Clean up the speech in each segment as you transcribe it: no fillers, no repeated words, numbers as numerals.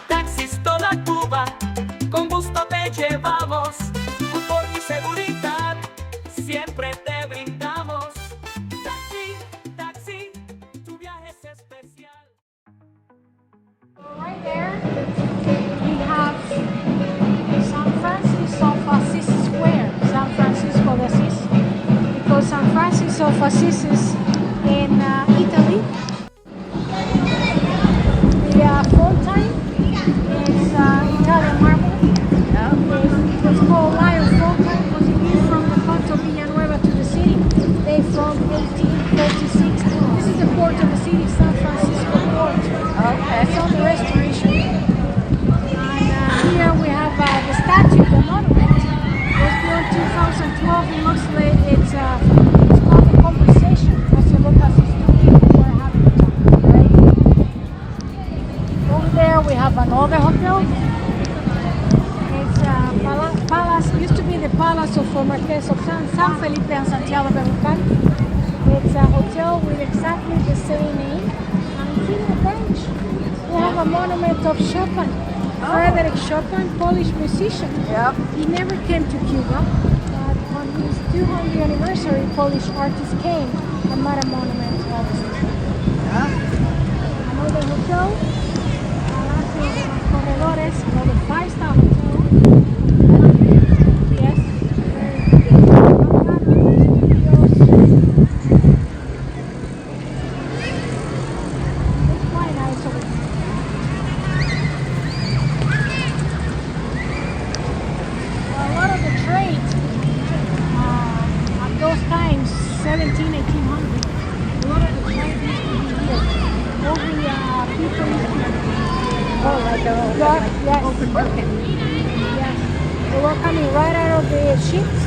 Taxis toda Cuba, con gusto te llevamos. Confort y seguridad, siempre te brindamos. Taxi, taxi, tu viaje es especial. Right there, we have San Francisco of Assisi Square, San Francisco de Assis, because San Francisco of Assisi is in Italy. The fountain is Italian marble. It's called Lion Fountain because it is from the port of Villanueva to the city. They from 1836. This is the port of the city, San Francisco Port. Okay. It's on the restoration. And here we have the statue, the monument. It was built 2012. It looks like it's called the conversation. As you look at the studio, we're having a talk, right? Over there we have another hotel. It's Palace. Used to be the Palace of Marqués of San Felipe and Santiago de Bucal. It's a hotel with exactly the same name. And here the bench, we have a monument of Chopin. Frederick Chopin, Polish musician. Yep. He never came to Cuba, but on his 200th anniversary, Polish artists came and made a monument of him. Yeah. Another hotel, Palacio de los Corredores, another 5-star hotel. Yes, it's quite nice over here. A lot of the trade at those times, 1800, a lot of the trade used to be here. All the people used to Oh, like a yes. open market. Yes, they were coming right out of the ships.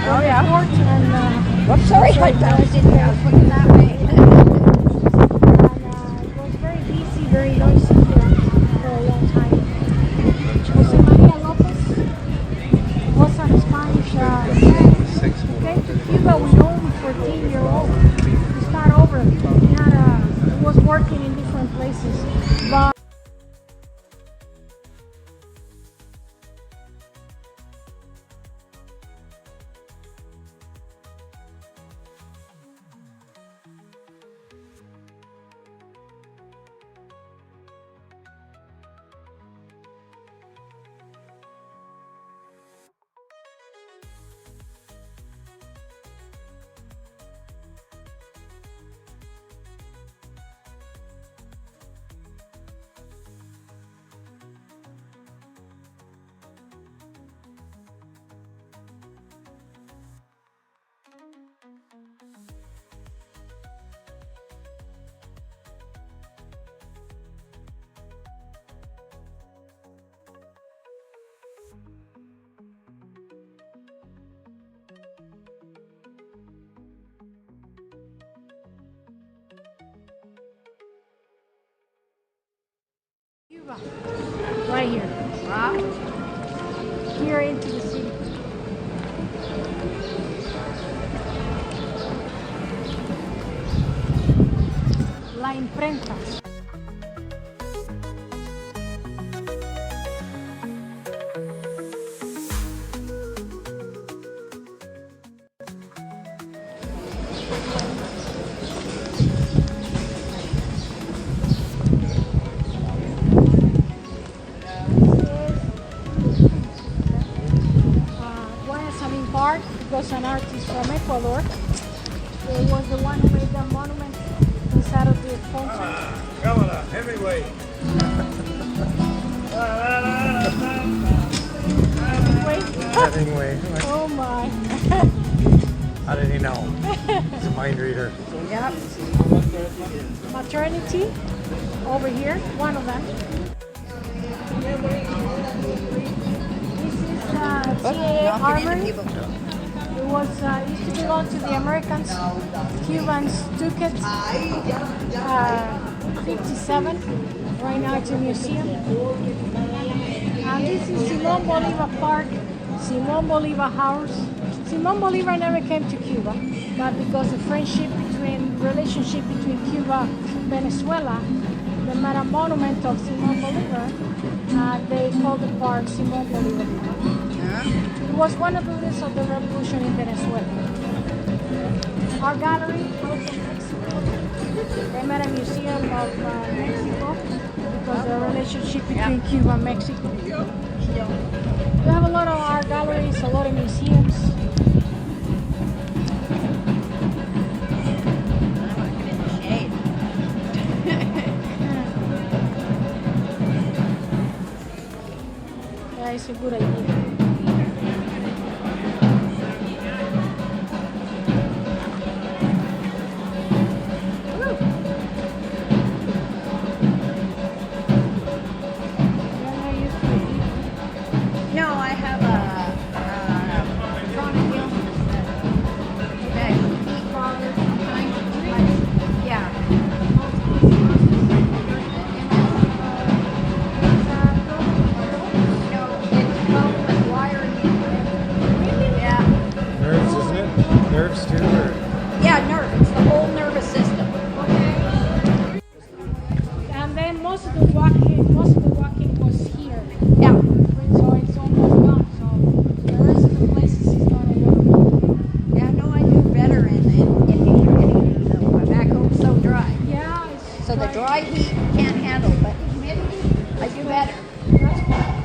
Oh, yeah. Port and Whoops, sorry. so I was looking that way. it was very busy, very noisy here for a long time. Jose Maria Lopez was a Spanish man. He came to Cuba with only 14-year-old. He started over. He was working in different places. But Cuba, right here. Wow. Here into the city. La imprenta. Park, because an artist from Ecuador was the one who made the monument inside of the fountain. Cámara, heavyweight. Wait. Oh my. How did he know? He's a mind reader. Yep. Maternity over here, one of them. This is TA Armory. It was used to belong to the Americans. Cubans took it. 57. Right now it's a museum. And this is Simon Bolivar Park, Simon Bolivar House. Simon Bolivar never came to Cuba, but because the relationship between Cuba and Venezuela, they made a monument of Simon Bolivar They called the park Simón Bolívar. It was one of the leaders of the revolution in Venezuela. Our gallery was in Mexico. They made a museum of Mexico because the relationship between Cuba and Mexico. We have a lot of art galleries, a lot of museums. Yeah, it's a good idea. No, I have a chronic illness that yeah. No, it's called the wiring. Yeah. Nerves, isn't it? Nerves too, or? Yeah, nerve. It's the whole nervous system. And then most of the walking was here. Yeah. So it's almost gone. So the rest of the places is not available. Yeah, no, I do better in my back home's so dry. Yeah, it's So the dry heat can't handle, but humidity, I do better. That's fine.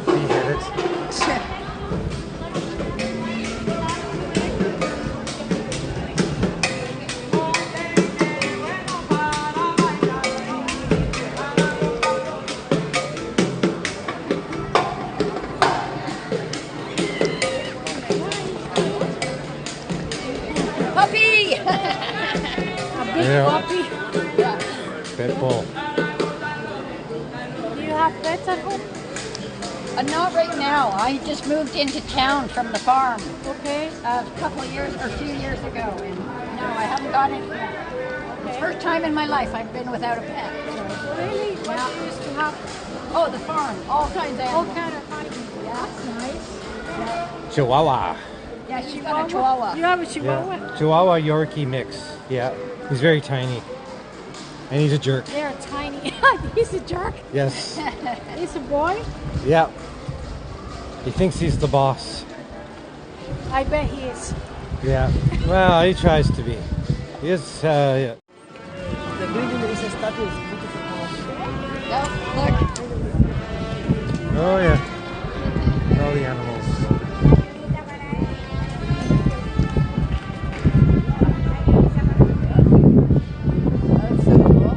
You get it. Puppy! A big Yeah. puppy. Pit bull. Do you have pets at home? Not right now. I just moved into town from the farm Okay. a couple of years or a few years ago, and no, I haven't got any yet. Okay. First time in my life I've been without a pet. Really? What Yeah. do you used to have? Oh, the farm, all kinds of All animals. kind of honey. That's nice. Chihuahua. Yeah, she's got a chihuahua. You have a chihuahua? Yeah. Chihuahua Yorkie mix. Yeah. He's very tiny. And he's a jerk. They're tiny. He's a jerk. Yes. He's a boy. Yeah. He thinks he's the boss. I bet he is. Yeah. Well, he tries to be. He is, yeah. The building there is a statue is beautiful. No, look. Oh, yeah. All the animals. That's so cool.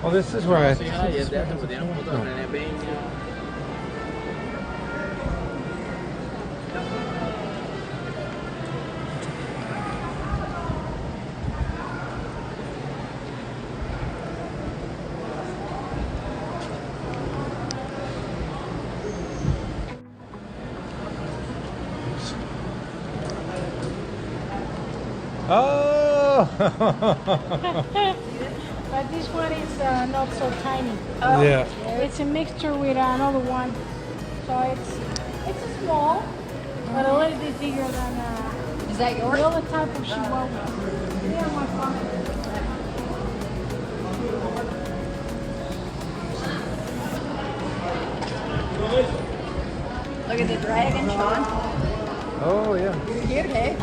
Well, this is where I... Oh! But this one is not so tiny. Yeah. It's a mixture with another one. So it's a small, but a little bit bigger than Is that the yours? other type of chihuahua. Yeah, my farm. Look at the dragon, Sean. Oh, yeah. Cute, eh?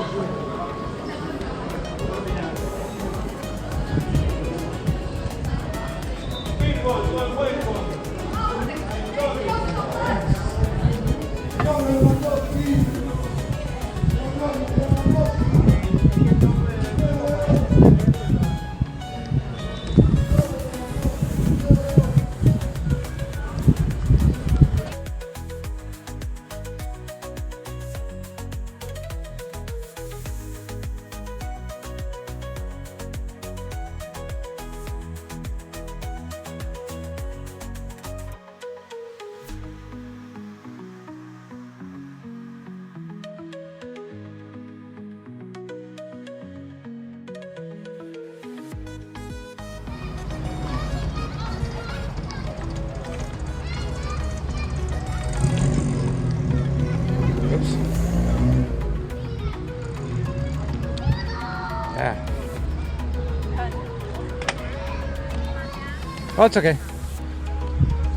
Oh, it's okay.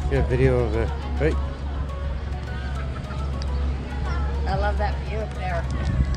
Get a video of the right. I love that view up there.